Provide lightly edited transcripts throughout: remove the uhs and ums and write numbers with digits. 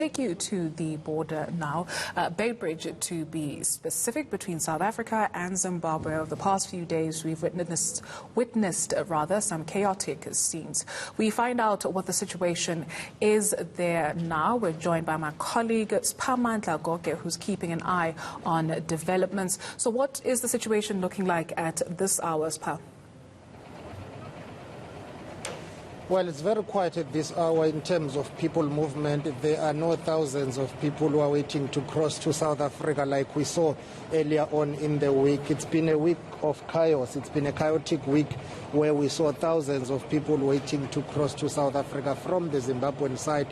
Take you to the border now. Bay Bridge, to be specific, between South Africa and Zimbabwe. Over the past few days, we've witnessed some chaotic scenes. We find out what the situation is there now. We're joined by my colleague Spamandla Goke, who's keeping an eye on developments. So what is the situation looking like at this hour, Spa? Well, it's very quiet at this hour in terms of people movement. There are no thousands of people who are waiting to cross to South Africa like we saw earlier on in the week. It's been a week of chaos. It's been a chaotic week where we saw thousands of people waiting to cross to South Africa from the Zimbabwean side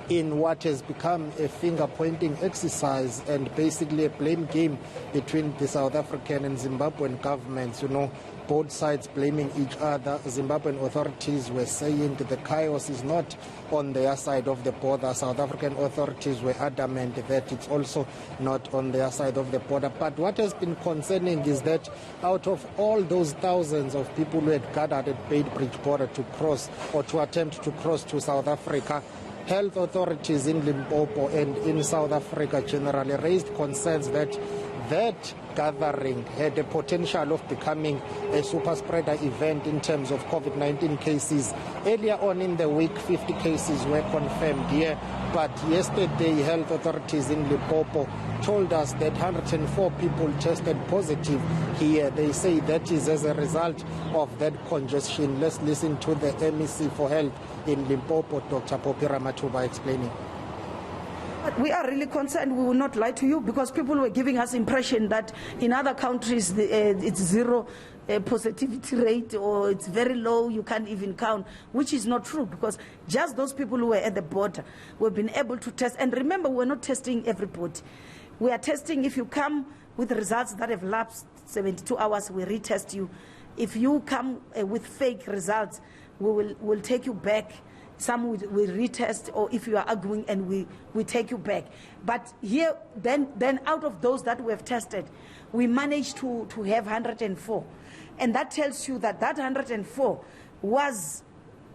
in what has become a finger-pointing exercise and basically a blame game between the South African and Zimbabwean governments. You know, both sides blaming each other. Zimbabwean authorities were saying that the chaos is not on their side of the border. South African authorities were adamant that it's also not on their side of the border. But what has been concerning is that out of all those thousands of people who had gathered at Bay Bridge border to cross or to attempt to cross to South Africa, health authorities in Limpopo and in South Africa generally raised concerns that gathering had a potential of becoming a super spreader event in terms of COVID-19 cases. Earlier on in the week, 50 cases were confirmed here, but yesterday health authorities in Limpopo told us that 104 people tested positive here. They say that is as a result of that congestion. Let's listen to the MEC for Health in Limpopo, Dr. Poppy Ramathuba, explaining. We are really concerned. We will not lie to you, because people were giving us impression that in other countries it's zero positivity rate, or it's very low, you can't even count, which is not true, because just those people who were at the border, we've been able to test. And remember, we're not testing everybody. We are testing if you come with results that have lapsed 72 hours, we retest you. If you come with fake results, we'll take you back. Some we retest, or if you are arguing, and we take you back. But here, then out of those that we have tested, we managed to have 104. And that tells you that 104 was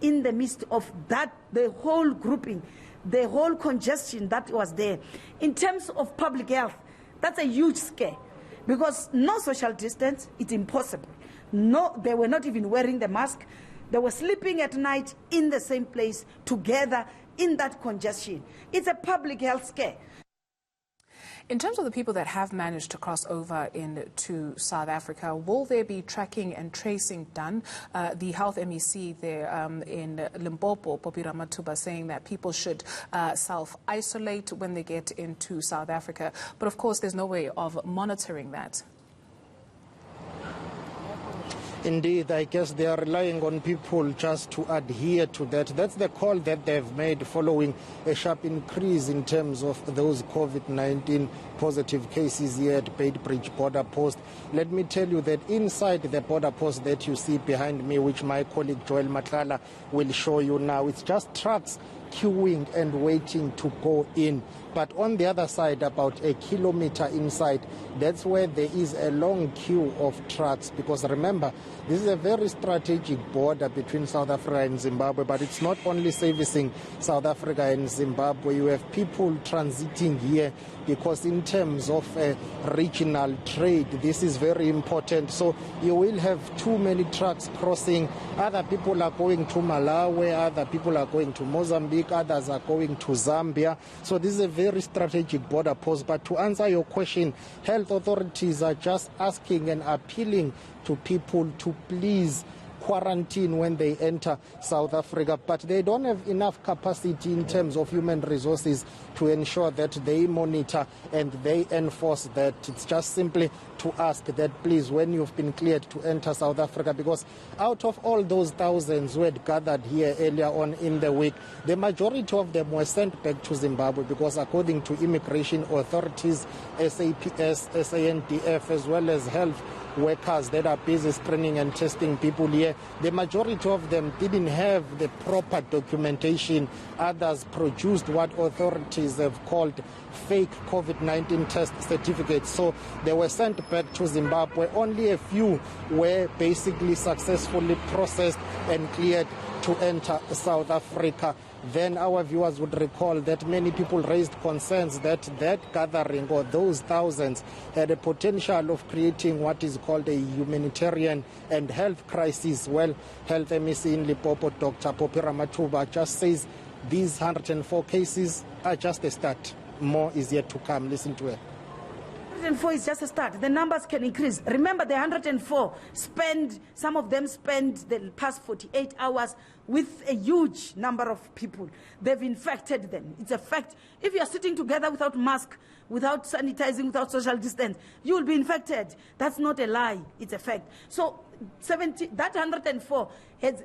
in the midst of the whole grouping, the whole congestion that was there. In terms of public health, that's a huge scare, because no social distance, it's impossible. No, they were not even wearing the mask. They were sleeping at night in the same place together in that congestion. It's a public health scare. In terms of the people that have managed to cross over into South Africa, will there be tracking and tracing done? The health MEC there in Limpopo, Poppy Ramathuba, saying that people should self-isolate when they get into South Africa. But of course, there's no way of monitoring that. Indeed, I guess they are relying on people just to adhere to that. That's the call that they've made following a sharp increase in terms of those COVID-19 positive cases here at Bay Bridge border post. Let me tell you that inside the border post that you see behind me, which my colleague Joel Matlala will show you now, it's just trucks queuing and waiting to go in. But on the other side, about a kilometer inside, that's where there is a long queue of trucks. Because remember, this is a very strategic border between South Africa and Zimbabwe, but it's not only servicing South Africa and Zimbabwe. You have people transiting here because in terms of regional trade, this is very important. So you will have too many trucks crossing. Other people are going to Malawi, other people are going to Mozambique, others are going to Zambia. So this is a very strategic border post. But to answer your question, health authorities are just asking and appealing to people to please quarantine when they enter South Africa, but they don't have enough capacity in terms of human resources to ensure that they monitor and they enforce that. It's just simply to ask that, please, when you've been cleared to enter South Africa, because out of all those thousands who had gathered here earlier on in the week, the majority of them were sent back to Zimbabwe, because according to immigration authorities, SAPS, SANDF, as well as health workers that are busy screening and testing people here, the majority of them didn't have the proper documentation. Others produced what authorities have called fake COVID-19 test certificates. So they were sent back to Zimbabwe. Only a few were basically successfully processed and cleared to enter South Africa. Then our viewers would recall that many people raised concerns that that gathering or those thousands had a potential of creating what is called a humanitarian and health crisis. Well, Health MEC in Limpopo, Dr. Phophi Ramathuba, just says these 104 cases are just a start. More is yet to come. Listen to it. 104 is just a start. The numbers can increase. Remember, the 104 some of them spend the past 48 hours with a huge number of people. They've infected them. It's a fact. If you are sitting together without mask, without sanitizing, without social distance, you will be infected. That's not a lie. It's a fact. So that 104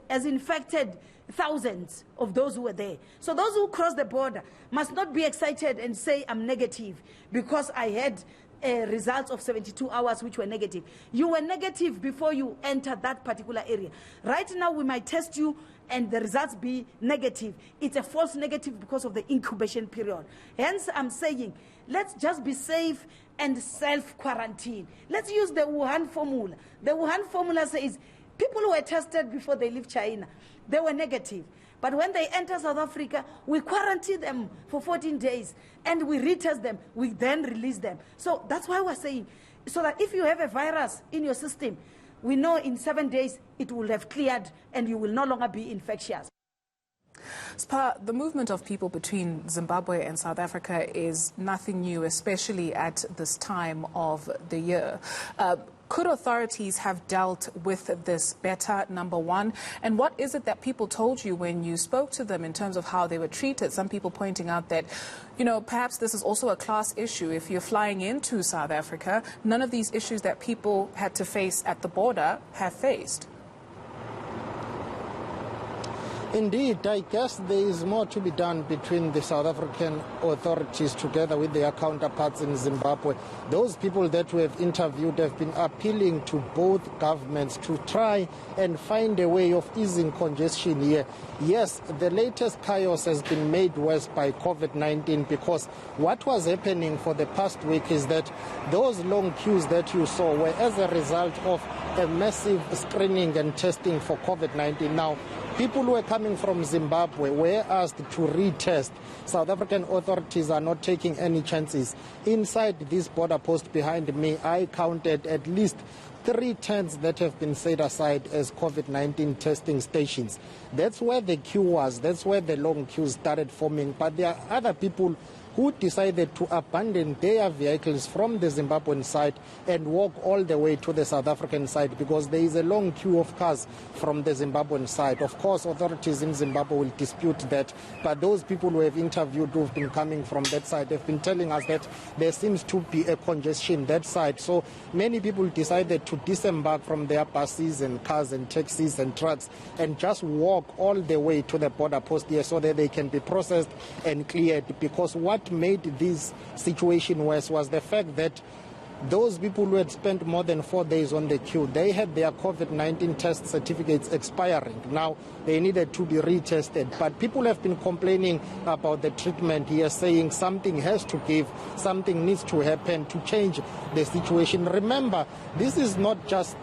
has infected thousands of those who were there. So those who cross the border must not be excited and say, I'm negative because I had results of 72 hours which were negative. You were negative before you entered that particular area. Right now we might test you and the results be negative. It's a false negative because of the incubation period. Hence I'm saying, let's just be safe and self-quarantine. Let's use the Wuhan formula. The Wuhan formula says people who were tested before they leave China, they were negative. But when they enter South Africa, we quarantine them for 14 days and we retest them. We then release them. So that's why we're saying, so that if you have a virus in your system, we know in 7 days it will have cleared and you will no longer be infectious. Spa, the movement of people between Zimbabwe and South Africa is nothing new, especially at this time of the year. Could authorities have dealt with this better, number one? And what is it that people told you when you spoke to them in terms of how they were treated? Some people pointing out that, you know, perhaps this is also a class issue. If you're flying into South Africa, none of these issues that people had to face at the border have faced. Indeed, I guess there is more to be done between the South African authorities together with their counterparts in Zimbabwe. Those people that we have interviewed have been appealing to both governments to try and find a way of easing congestion here. Yes, the latest chaos has been made worse by COVID-19 because what was happening for the past week is that those long queues that you saw were as a result of a massive screening and testing for COVID-19. Now, people who are coming from Zimbabwe were asked to retest. South African authorities are not taking any chances. Inside this border post behind me, I counted at least 3 tents that have been set aside as COVID-19 testing stations. That's where the queue was. That's where the long queues started forming. But there are other people who decided to abandon their vehicles from the Zimbabwean side and walk all the way to the South African side because there is a long queue of cars from the Zimbabwean side. Of course, authorities in Zimbabwe will dispute that, but those people who have interviewed who have been coming from that side have been telling us that there seems to be a congestion that side. So many people decided to disembark from their buses and cars and taxis and trucks and just walk all the way to the border post here so that they can be processed and cleared, because what made this situation worse was the fact that those people who had spent more than 4 days on the queue, they had their COVID-19 test certificates expiring. Now they needed to be retested. But people have been complaining about the treatment here, saying something has to give, something needs to happen to change the situation. Remember, this is not just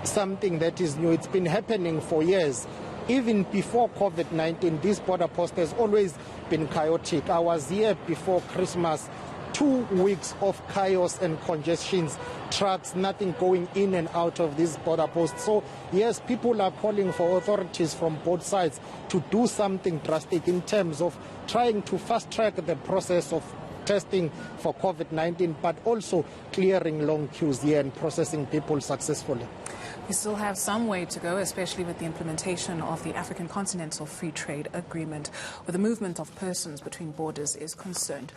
something that is new. It's been happening for years. Even before COVID-19, this border post has always been chaotic. I was here before Christmas, 2 weeks of chaos and congestions, trucks, nothing going in and out of this border post. So, yes, people are calling for authorities from both sides to do something drastic in terms of trying to fast-track the process of testing for COVID-19, but also clearing long queues here and processing people successfully. We still have some way to go, especially with the implementation of the African Continental Free Trade Agreement, where the movement of persons between borders is concerned.